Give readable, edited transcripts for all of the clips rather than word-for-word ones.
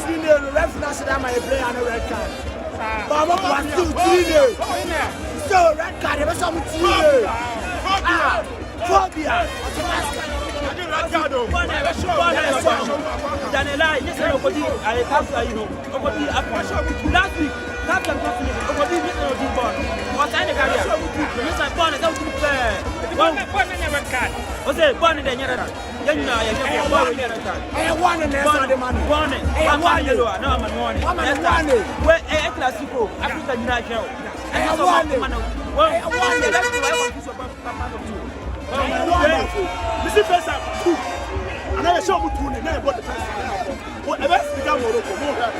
the ref national my player and a red card. But was still 3 days. So red card, there was some 3 days. Phobia. Daniela, yes, nobody. I have to, you know, nobody. Last week, captain nobody did not do born. What I career? Yes, I born as a good player. One red card. Was it born in the Yarra? I won and there's the money. Born it. I won you. No, I'm one. Where a classical African national. I won the money. Well, I won the left to this is first time. And I show you two and I bought the first time. What the best the gamma will come over.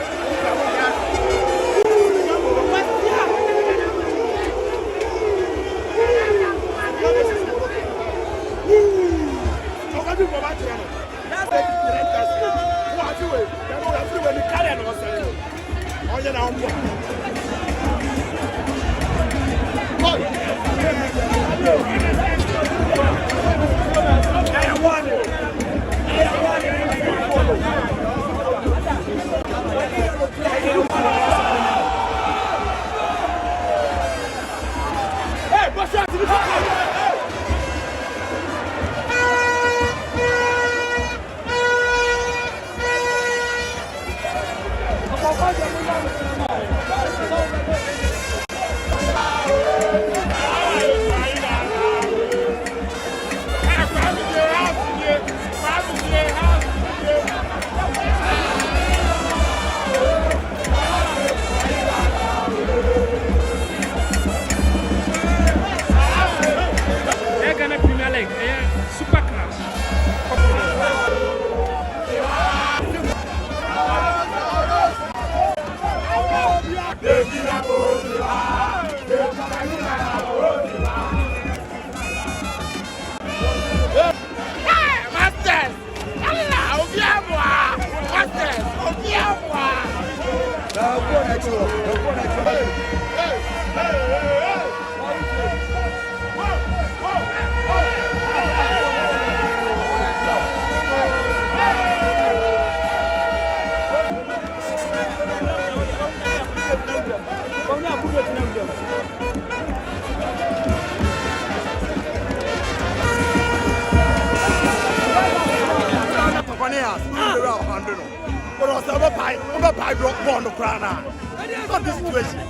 Not this situation.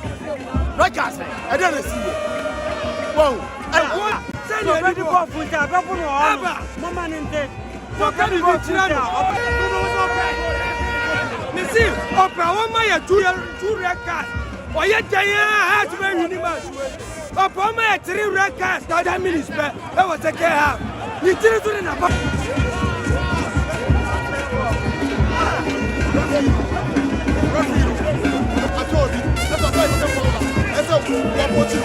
Right, Cassie? I didn't see you. Whoa. Send you ready for food. Mama, what can you do? Missy, Opera, one my 2 red cards. Or yet, I had to wear universe. Opera, my 3 red cards. Now that means that was a care. You didn't do enough. I told you, that's a fight. That's a what you